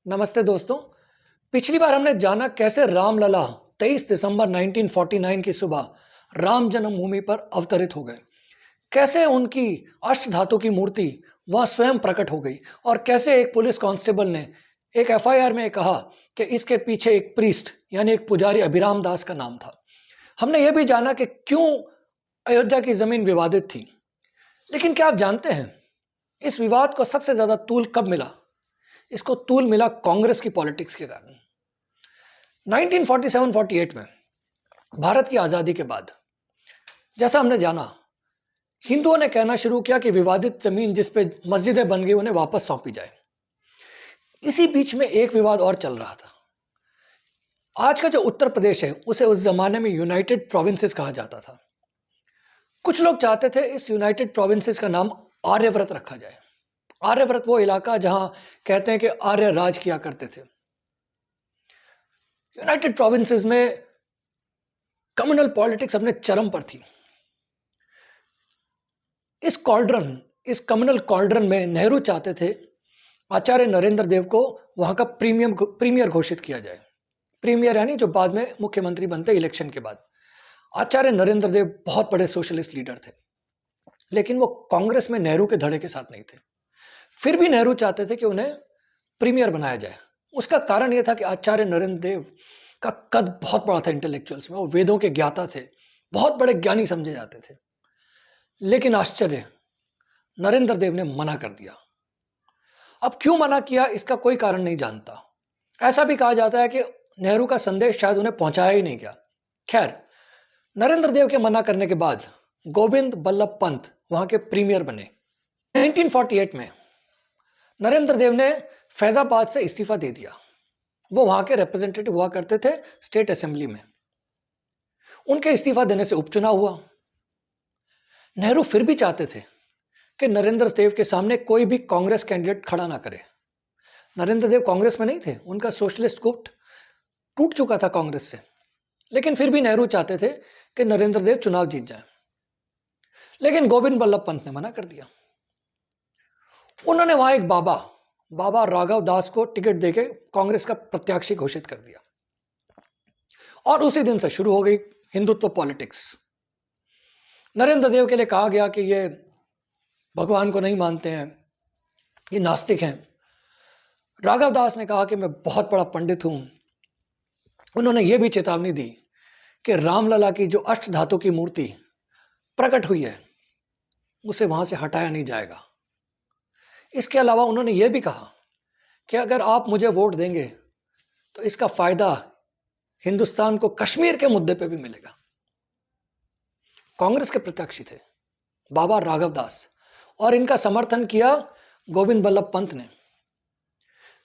नमस्ते दोस्तों। पिछली बार हमने जाना कैसे रामलला 23 दिसंबर 1949 की सुबह राम जन्मभूमि पर अवतरित हो गए। कैसे उनकी अष्टधातु की मूर्ति वहां स्वयं प्रकट हो गई और कैसे एक पुलिस कांस्टेबल ने एक एफआईआर में कहा कि इसके पीछे एक प्रीस्ट यानी एक पुजारी अभिराम दास का नाम था। हमने यह भी जाना कि क्यों अयोध्या की जमीन विवादित थी। लेकिन क्या आप जानते हैं इस विवाद को सबसे ज्यादा तूल कब मिला? इसको तूल मिला कांग्रेस की पॉलिटिक्स के कारण। 1947-48 में भारत की आजादी के बाद जैसा हमने जाना, हिंदुओं ने कहना शुरू किया कि विवादित जमीन जिस पे मस्जिदें बन गई उन्हें वापस सौंपी जाए। इसी बीच में एक विवाद और चल रहा था। आज का जो उत्तर प्रदेश है उसे उस जमाने में यूनाइटेड प्रोविंसेस कहा जाता था। कुछ लोग चाहते थे इस यूनाइटेड प्रोविंसेस का नाम आर्यव्रत रखा जाए। आर्यव्रत वो इलाका जहां कहते हैं कि आर्य राज किया करते थे। यूनाइटेड प्रोविंसेस में कम्युनल पॉलिटिक्स अपने चरम पर थी। इस कम्युनल कॉल्ड्रन में नेहरू चाहते थे आचार्य नरेंद्र देव को वहां का प्रीमियर घोषित किया जाए। प्रीमियर यानी जो बाद में मुख्यमंत्री बनते इलेक्शन के बाद। आचार्य नरेंद्र देव बहुत बड़े सोशलिस्ट लीडर थे, लेकिन वो कांग्रेस में नेहरू के धड़े के साथ नहीं थे। फिर भी नेहरू चाहते थे कि उन्हें प्रीमियर बनाया जाए। उसका कारण यह था कि आचार्य नरेंद्र देव का कद बहुत बड़ा था इंटेलेक्चुअल्स में। वो वेदों के ज्ञाता थे, बहुत बड़े ज्ञानी समझे जाते थे। लेकिन आश्चर्य, नरेंद्र देव ने मना कर दिया। अब क्यों मना किया इसका कोई कारण नहीं जानता। ऐसा भी कहा जाता है कि नेहरू का संदेश शायद उन्हें पहुंचाया ही नहीं गया। खैर, नरेंद्र देव के मना करने के बाद गोविंद बल्लभ पंत वहां के प्रीमियर बने। 1948 में नरेंद्र देव ने फैजाबाद से इस्तीफा दे दिया। वो वहां के रिप्रेजेंटेटिव हुआ करते थे स्टेट असेंबली में। उनके इस्तीफा देने से उपचुनाव हुआ। नेहरू फिर भी चाहते थे कि नरेंद्र देव के सामने कोई भी कांग्रेस कैंडिडेट खड़ा ना करे। नरेंद्र देव कांग्रेस में नहीं थे, उनका सोशलिस्ट गुट टूट चुका था कांग्रेस से। लेकिन फिर भी नेहरू चाहते थे कि नरेंद्र देव चुनाव जीत जाए। लेकिन गोविंद बल्लभ पंत ने मना कर दिया। उन्होंने वहां एक बाबा राघव दास को टिकट देके कांग्रेस का प्रत्याशी घोषित कर दिया। और उसी दिन से शुरू हो गई हिंदुत्व पॉलिटिक्स। नरेंद्र देव के लिए कहा गया कि ये भगवान को नहीं मानते हैं, ये नास्तिक हैं। राघव दास ने कहा कि मैं बहुत बड़ा पंडित हूं। उन्होंने यह भी चेतावनी दी कि रामलला की जो अष्टधातु की मूर्ति प्रकट हुई है उसे वहां से हटाया नहीं जाएगा। इसके अलावा उन्होंने यह भी कहा कि अगर आप मुझे वोट देंगे तो इसका फायदा हिंदुस्तान को कश्मीर के मुद्दे पे भी मिलेगा। कांग्रेस के प्रत्याशी थे बाबा राघव दास और इनका समर्थन किया गोविंद बल्लभ पंत ने।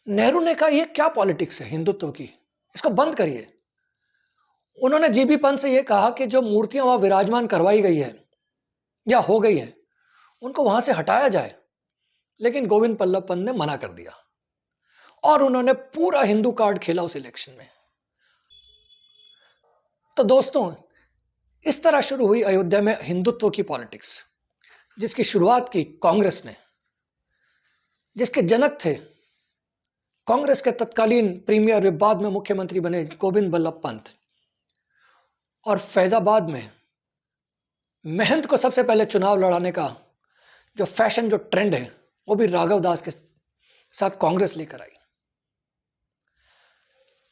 नेहरू ने कहा यह क्या पॉलिटिक्स है हिंदुत्व की, इसको बंद करिए। उन्होंने जीबी पंत से यह कहा कि जो मूर्तियां वहां विराजमान करवाई गई है या हो गई है उनको वहां से हटाया जाए। लेकिन गोविंद बल्लभ पंत ने मना कर दिया और उन्होंने पूरा हिंदू कार्ड खेला उस इलेक्शन में। तो दोस्तों, इस तरह शुरू हुई अयोध्या में हिंदुत्व की पॉलिटिक्स, जिसकी शुरुआत की कांग्रेस ने, जिसके जनक थे कांग्रेस के तत्कालीन प्रीमियर बाद में मुख्यमंत्री बने गोविंद बल्लभ पंत। और फैजाबाद में महंत को सबसे पहले चुनाव लड़ाने का जो फैशन, जो ट्रेंड है, वो भी राघव दास के साथ कांग्रेस लेकर आई।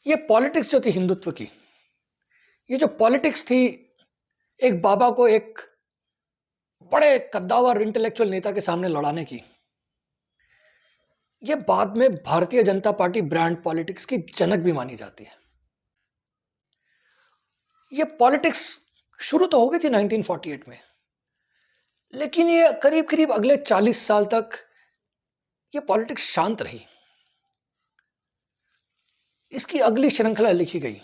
ये पॉलिटिक्स जो थी हिंदुत्व की, ये जो पॉलिटिक्स थी एक बाबा को एक बड़े कद्दावर इंटेलेक्चुअल नेता के सामने लड़ाने की, ये बाद में Bharatiya Janata party brand politics की जनक भी मानी जाती है। ये पॉलिटिक्स शुरू तो हो गई थी 1948 में, लेकिन ये करीब करीब अगले 40 साल तक ये पॉलिटिक्स शांत रही। इसकी अगली श्रृंखला लिखी गई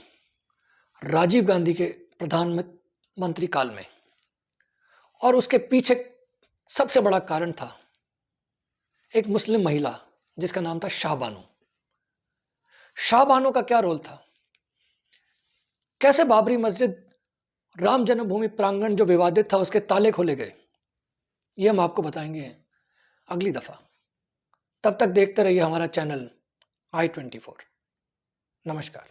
राजीव गांधी के प्रधानमंत्री काल में। और उसके पीछे सबसे बड़ा कारण था एक मुस्लिम महिला जिसका नाम था शाहबानो। शाहबानो का क्या रोल था? कैसे बाबरी मस्जिद, राम जन्मभूमि प्रांगण जो विवादित था, उसके ताले खोले गए, ये हम आपको बताएंगे अगली दफा। तब तक देखते रहिए हमारा चैनल I-24। नमस्कार।